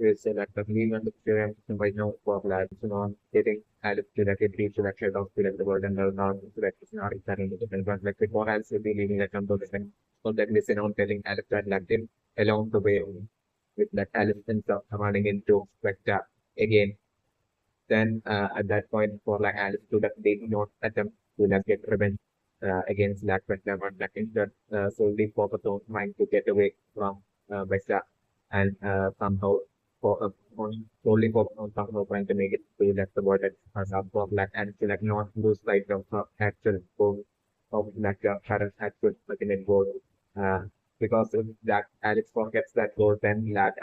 is like the legal experience right now for labs on getting added to that it reach that shade of the world and now that is not exactly different. But like before I will be leaving that number different. So that listen on telling Alex that like along the way with that Alex himself running into Spectre again. Then at that point for like Alice to that they did not attempt to like get revenge against Black Panther or Black Panther solely focused on trying to get away from Vesta and somehow for solely focused on somehow trying to make it to that the world that has up for Black and to like not lose sight of actual goal of Black current actual ultimate goal. Uh, because if that Alex forgets that goal, then that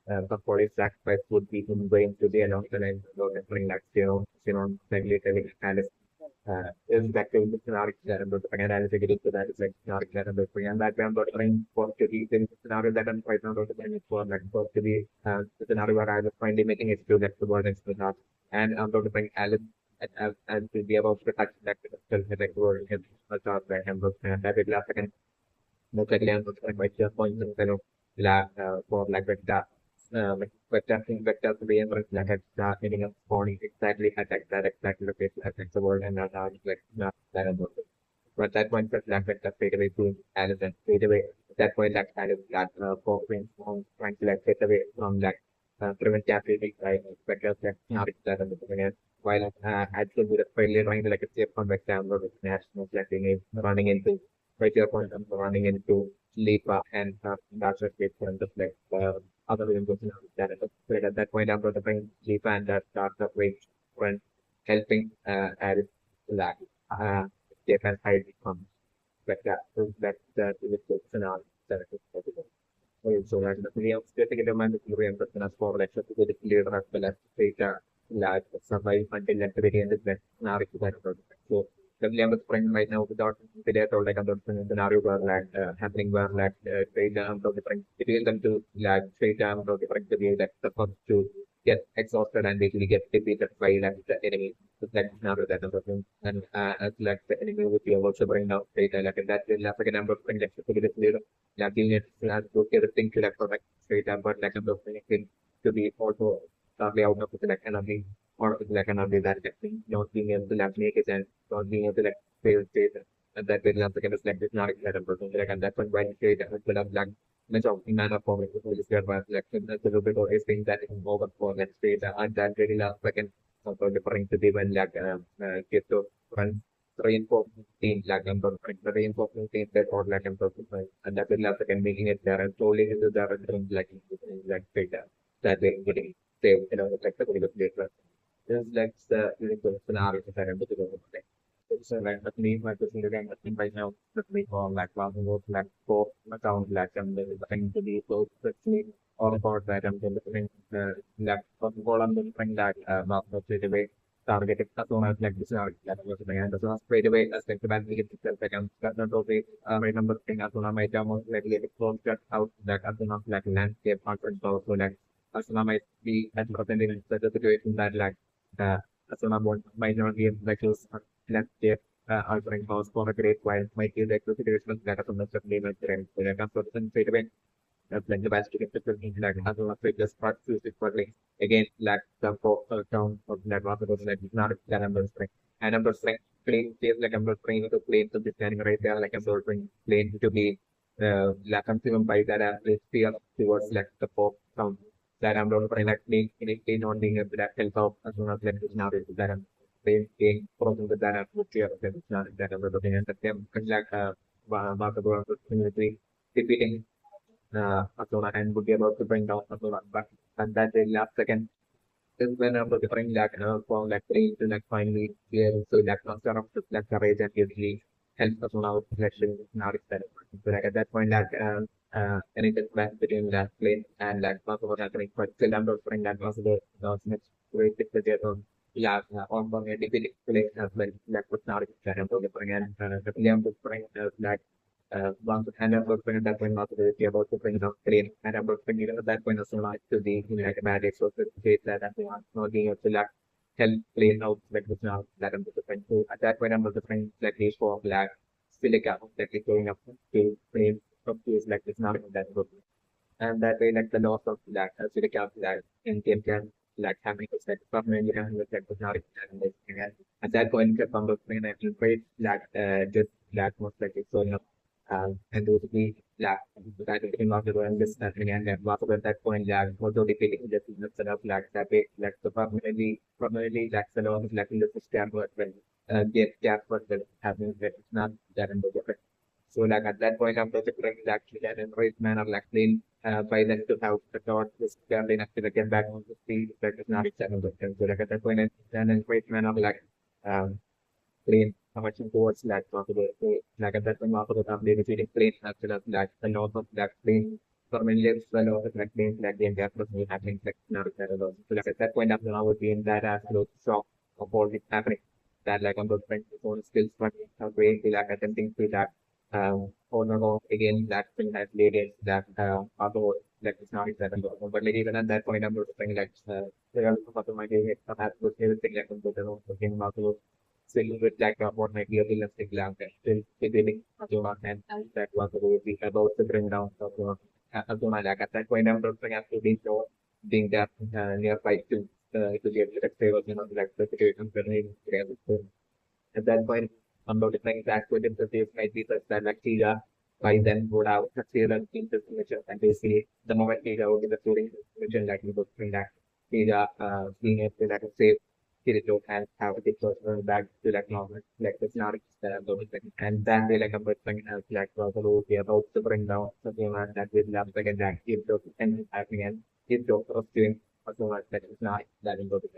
the police sacrifice would be in going to the along the line of bring that regulatory Alex is back to the scenario that I'm looking at to get into that is like scenario that I'm looking and that I'm trying for to be in scenario that I'm quite not looking for like for to be the scenario where I was finally making it to that the world is not and I'm going to bring Alex and to be able to touch that still like world in a job that I'm looking at that will last again most likely I'm looking at my point of for like vector to be able to like start meaning of spawning exactly attack that exact location attacks the world and not like not that about it. But that point that like vector fade away to Alice and fade away. At that point like Alice got four points on trying to like get away from that prevent captivity by vectors that not that and the while actually with failure trying to like escape from vector with national like running into right your point I'm running into Lipa and that's a great point of like other than looking at that. But at that point, I'm going to bring Lipa and that startup range when helping add that they can hide from like that. So that is the scenario that is possible. So like the video getting a man to reimbursement as for like to the clear as well as data large survive until at the very end is that scenario that so the Liam is spring right now without video or like other scenario where like happening where like data of different it will them to like data of different to be like the first to get exhausted and basically get defeated by like the enemy. So that scenario that is happening and as like the enemy would be able to bring out data like that will have a number of things like to get it like unit has to everything to like protect straight up, but like I'm looking to be also probably out of the like energy or like energy that thing, not being able to like make it and not being able to like fail state and that will have to kind of like this not like a person like and that's when state and put up like much of manner for it to just get by like a little bit or is thing that is over for that state and that really last second also different to the when like get to run reinforcement team like the reinforcement team that or like and that will have again making it there and slowly into the like data that they're getting saved, like the very good data. This is like the really good scenario that I'm looking at. So like that me my person again I think right now that me for like one go like four account like I'm looking to be close to me all about that I'm looking like first of all I'm looking that not straight away targeted customer like this that was the end so straight away as like the bad we get the second that not only my number thing as one my job like get close cut out that as one like landscape conference also like as one might be at in such a situation that like as one about my game like let's get altering house for a great while might give the execution that of the name and trend. So like a person straight away like the best to get the thing like as well as just part to it for like again like the count of that was like not that number string. And number string plane says like number string to plane to be standing right there like a sort of plane to be like consumed by that atmosphere towards like the pop sound that I'm not like being in on being a black help out as soon as like now that I'm being frozen with that atmosphere that is not that I'm looking at them like marketable community defeating Asuna and would be about to bring down Asuna but and that the last second is when I'm looking for like from like three to like finally clear so like master of like courage and usually helps Asuna with selection now it's better. So like at that point like anything back between that plane and like master was happening but still I'm not bring that master the next great picture of yeah on the defeating plane as well like what's not I'm looking for again the William to bring like once and I'm looking at that point not really about to bring it up clean and I'm looking at that point also like to the like bad so to say that I'm not being able to like help play out like this now that I'm looking so at that point I'm looking like this for like silica that is going up to play up to is like this now that And that way, like the loss of that, silica that in game can like having a set permanently having a set was not existing. And at that point, the from the screen and increase that just that most likely so and basically that that is not doing this happening and then was at that point that also depicting the business set up like that way like the permanently like the loss of like in the system but when get gap but happening that it's not that in the different. So like at that point I'm considering actually an encouraged manner like clean by then to have the thought this campaign actually get back on the speed that is not acceptable. So like at that point an encouraged manner like clean how much towards that possible. So like at that point also the company receiving clean as well as like the loss of that clean for many years the loss of that clean like the entire person happening like not acceptable. So like at that point after now would be in that absolute shock of all this happening that like on those friends his own skills but how great he like attempting to that overall again that thing has laid in that although like it's not exactly but like even at that point I'm saying like there are also my game perhaps good everything like on the working also still with like what might be a realistic lamp still getting and that was about to bring down so my like at that point I'm saying have to be so being that nearby to get the favors like the situation at that point, notifying that would interface might be such that like Higa by then would have succeeded in this mission. And basically, the moment Higa would be the shooting mission that we would bring that Higa being able to like save Kirito and have a person back to that moment, like the scenario those things. And then they like a person as like also would be about to bring down something like that with love like that Kirito and happening and Kirito of doing something like that is not that important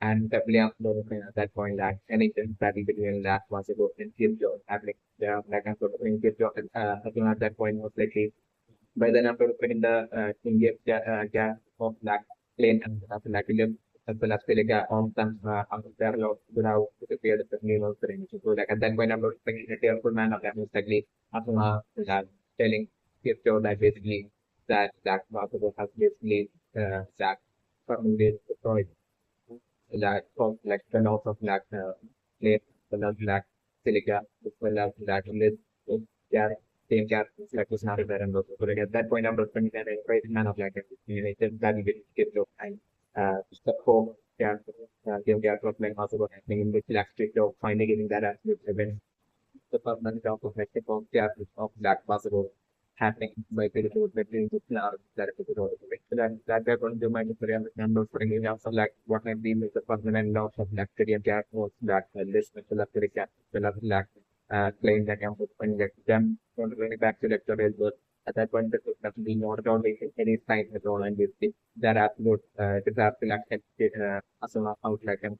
and definitely after that point that anything that we between that was about in future happening there like I'm sort of in future something at that point was likely by then after putting the in-game gas of that plane and after like William as well as Pelica on some out of their law without to clear the new thing. So like at that point I'm bringing a careful man of that most likely after that telling future that basically that possible has basically that formulated destroyed that of like the loss of like plate, the loss of like silica, as well as like lid, yeah, same cat, like was not there and those. So like at that point, I'm looking at a great man of like that we get your time. Step home, yeah, game cat was like also happening in which like strict of finally getting that absolute event the permanent of effective of the of that possible happening by the between the flower that is the that they're going to do my different numbers bringing out some like what might be with the permanent loss of bacteria gas was that this bacteria gas will have like claim that I'm putting them going to bring back to the real world. At that point, the system be not only any sign at all, and this that absolute disaster like as an outlet and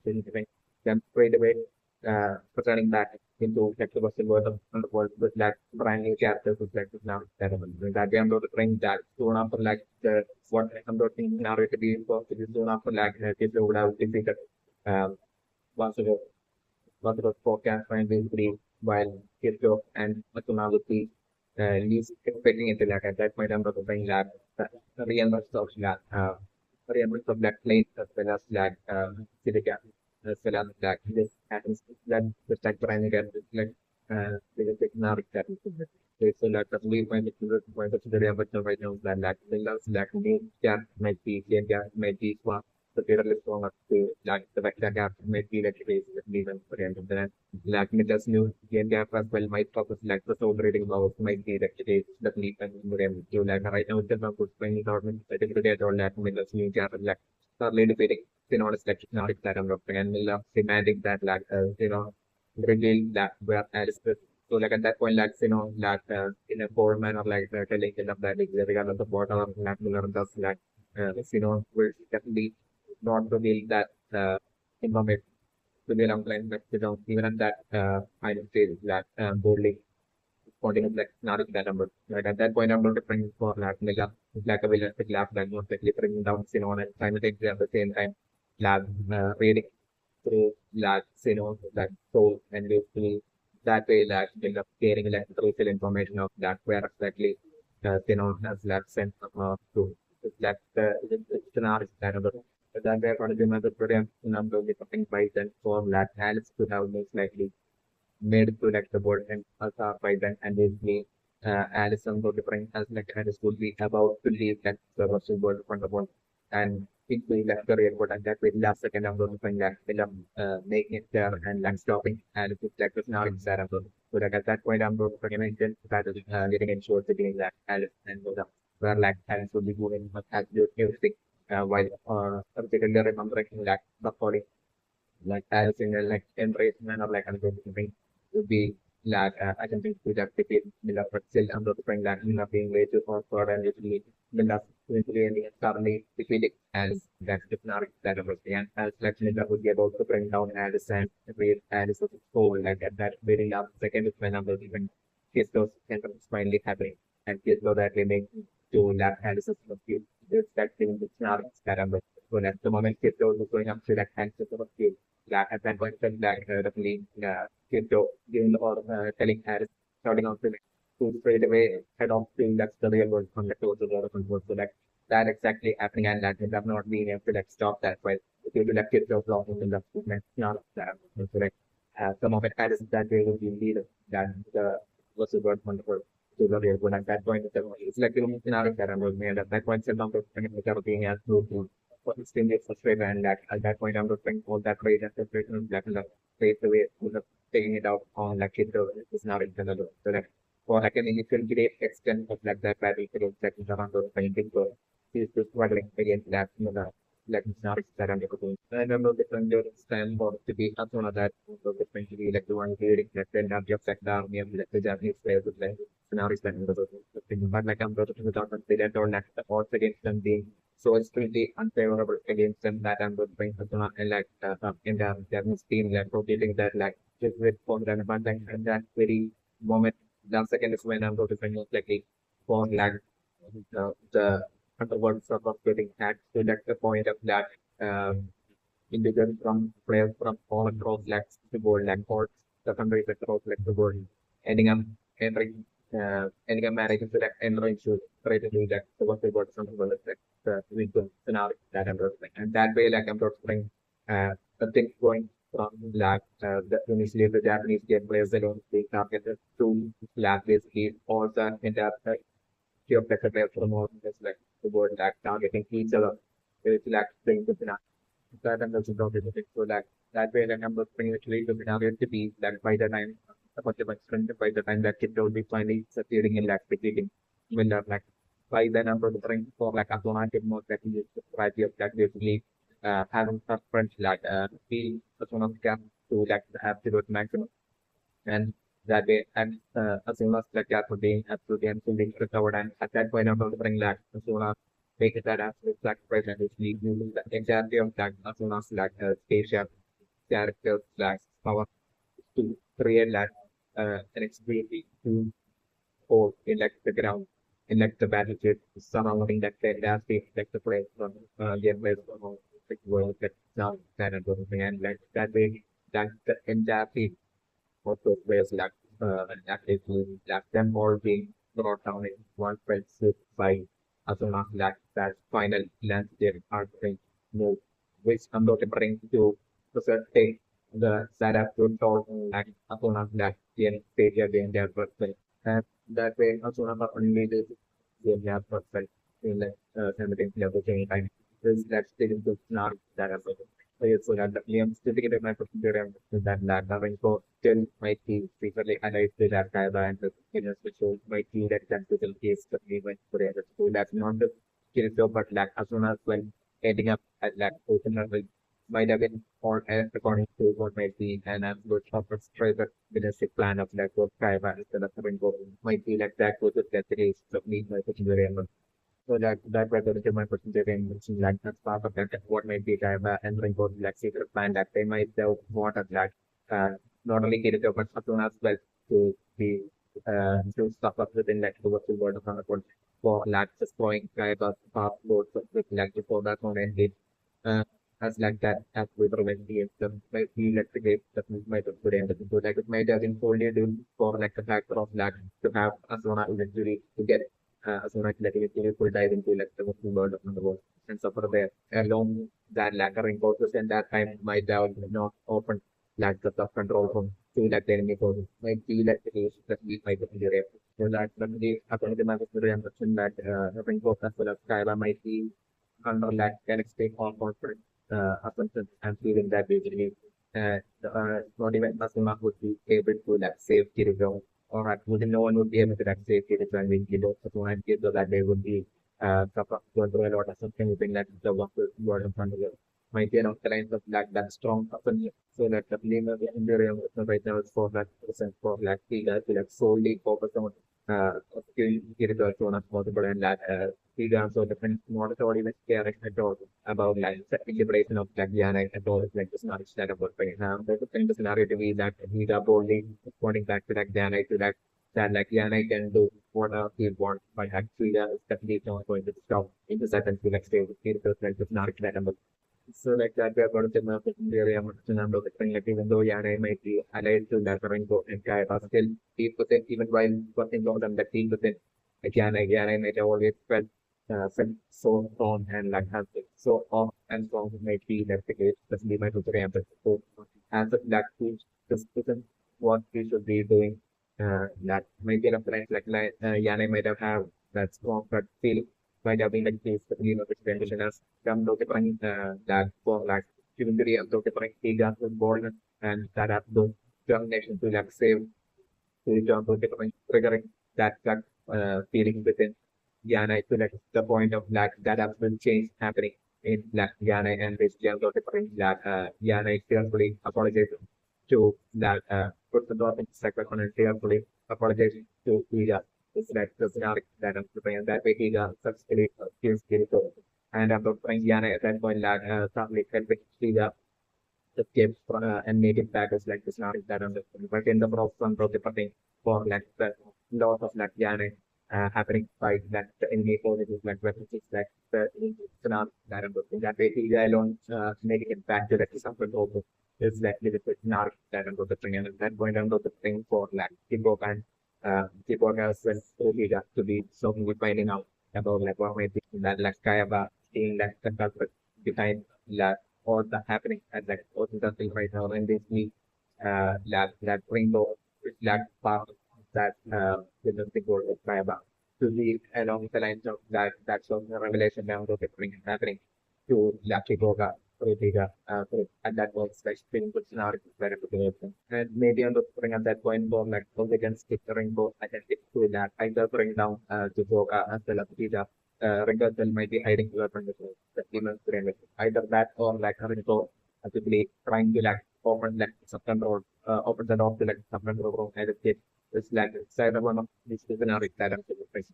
them straight away returning back into like the Western world of the world with like brand new chapters with like now terrible. That way I'm going to bring that soon after like the what I'm going to think now it be involved with soon after like kids would have defeated once ago forecast find basically while Kirchhoff and Matuna would be least expecting it to like at that point I'm going to bring that reimburse of that reimburse of that plate as well as that silica as well as that this happens that the stack primary get like because it's not accepted. So like the lead point of the reimbursement right now that like the last like main gap might be gain gap might be swap the data is strong up to like the vector gap might be like base even for the end of the like it does new gain gap as well might focus like the soul rating levels might be like the lead and so like right now it's about spending government I think today or like with new gap like start debating synonymous like not that I'm looking and will demanding that like reveal that where as so like at that point like like in a foreman or like telling them that like regardless of what our like Miller does like we're definitely not reveal that information to the online but even at that I don't say that boldly pointing at like not that number. Like at that point I'm not different for like a villain with lab like most likely bringing down and simultaneously at the same time lab reading through that that soul and basically that way that end up getting like crucial information of that where exactly has that sense of to that scenario kind of that way according to another program number with something by then form that Alice could have most likely made to like the board and by then and basically Alice and different as like Alice would be about to leave that the virtual world from the world and it will left the real world and that will last second I'm going to find that film making it there and like stopping and it's like it's now in Sarah. So like at that point I'm going to recommend that is getting insured to being that Alice and go down where like Alice would be doing but as do everything while particularly remembering like the calling like as in like embrace manner like I'm going to bring would be like I can think to that defeat Miller but still I'm not bring that Miller being way too awkward and usually Miller eventually ending up suddenly defeating as that's the scenario that was the end as like Miller would be able to bring down Alice and create Alice as a whole like at that very last second is when I'm even kiss those sentences finally happening and kiss those that we make to that Alice as a few it's that thing the scenario that I'm so at the moment kiss those going up to that Alice as a few that at that point felt like definitely Kyoto giving or telling Harris starting out to straight away head off to that's the real world contact towards the world control. So that exactly happening and that end up not being able to like stop that but if you do like Kyoto blocking in the not that so like some of it Harris that way will be lead that the was the word control to the real world at that point it's like the scenario that I'm looking at that point set down to being as to extremely frustrated and that at that point I'm looking all that rage and frustration that straight away taking it out on like it is not internal. So that for like an initial great extent of like that battle for those seconds around those painting so he's just struggling against that like it's not that I'm doing. And I'm not different stand for to be as one of that so different to be like the one reading that then have your set down near like the Japanese players with like scenarios that but like I'm going to talk about they don't like the odds against them being so it's really unfavorable against them that I'm going to bring and like in the Japanese team like rotating that like just with for them but like at that very moment the second is when I'm going to bring like a for like the underworld sort of getting hacked so that's the point of that individual from players from all across like the world like or the countries across like the world ending up ending up marrying to like entering to try to do that so what they got something like we go scenario that I'm working. And that way, like I'm working, the things going from like initially the Japanese game players they don't take targeted to like basically all the entire few of the players from all just like the word like targeting each other. It's like things with that and also don't do it. So that way like I'm working actually to scenario to be that by the time about the strength by the time that kid will be finally succeeding in like picking when they're like by then I'm preparing for like automatic mode that is the variety of that basically having preference like feel as one of the cap to like the absolute maximum and that way and as soon as like that would be absolutely recovered and at that point I'm preparing like as soon as make it that absolute sacrifice and it's using the entirety of that as soon as like spaceship characters like power to create like an experience to or in like the ground, in like the battlefield surrounding that fantastic like the place from gameplays from all the world that now that and everything and like that way that the entire team of those players like and actually like them all being brought down in one friendship by as soon as that final lance their archery move which I'm not bring to take the setup to talk like as soon as that the stage at the end of the that way also not only this we have perfect in like everything level change time is that still is not that as well. So yes, so that definitely I'm still thinking my procedure and that having so still might be frequently highlight to that guy and the which shows might be that technical case that we went for it. So that's not the case job but like as soon as when ending up at like open level might have been or according to what might be an absolute proper private realistic plan of like what Kaiba instead of having go might be like that was the case of me my particular so that whether it's my particular which is like that's part of that what might be Kaiba and Rainbow like secret plan that they might have wanted that uh not only get it but as soon as well to be to stuff up within like the virtual world of our for like just going Kaiba part loads of like before that one ended as like that as with prevent the system might be like the game that might have put in the so like it might have been solely due for like the factor of like to have Asuna eventually to get Asuna like eventually full dive into like the Muslim world of the world and suffer there along that lackering process and that time might have not opened lack of control from feel like the enemy force might feel like the case that we might be injured. So that the according to my understanding that Ringo as well as Kyla might be under lack can explain all confident assumptions and feeling that basically not even Masima would be able to like save Kirito or would no one would be able to like save Kirito and win Kirito so that they would be going through a lot of something that the work will in front of them. Might be along the lines of like that strong opinion so that the blame of the injury right now is for that person for like Higa to like solely focus on Kirito as soon as possible and that Higa also different not at all even caring at all about like the equilibration of like Yanai at all like the scenario that about right now. There's a kind of scenario to be that Higa boldly pointing back to like Yanai to that like Yanai can do whatever he wants by actually is definitely not going to stop in the second to like stay with Kirito like the scenario that about so like that we are going to map it really number of the thing like even though Yana might be allied to Lazarenko and Kaiba still 8% even while working on them the 10% like Yana might have always felt so strong and like has been so off and strong might be that the case especially my tutor but so as of that this isn't what we should be doing that might be a friend like Yana might have that strong gut feeling might have been the case with the presentation as come to the point that for like community of the point he got born and that have the determination to like save to jump to the point triggering that feeling within Yana to like the point of like that have been change happening in like Yana and this jump to the point that Yana carefully apologizes to that person in second and carefully apologizing to Ida. It's like the scenario that I'm preparing that way he got successfully kills Kirito. And I'm preparing Yana at that point that suddenly helping Ida escape and make it back as like the scenario that I'm preparing. But in the process of the thing for like the loss of like Yana happening by that the enemy forces is like references like the scenario that I'm preparing. That way he alone making it back to the example also is like the scenario that I'm preparing. And at that point I'm preparing for like Kibo and people as well he got to be so good finding out about like what might be that like Kayaba seeing like the culprit behind that all the happening at like all the thing right now and this week that rainbow that part that with the goal of Kayaba to be along the lines of that sort of revelation now that happening to Lucky Boga Riga and that was like spinning good scenario very good. And maybe on the spring at that point bomb like both against the rainbow I can stick to that either bring down to Boga as well as Riga Riga still might be hiding to from the demons either that or like Ringo actively trying to like open like September or open the door to like September or either kid it's like it's either one of these two scenarios that I'm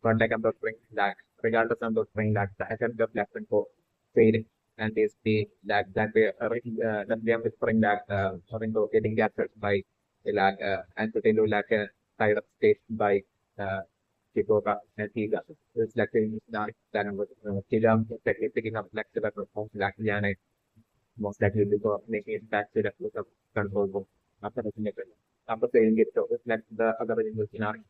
but like I'm not bring that regardless I'm not bring that the attempt of left and go fading and they see that way that they are whispering that Ringo getting captured by like and to like a side of state by Chicoka and Higa. It's like that was Higam picking up like the of like Yana most likely because making it back to the control room after the signature. After saying it, so it's like the other in the scenario.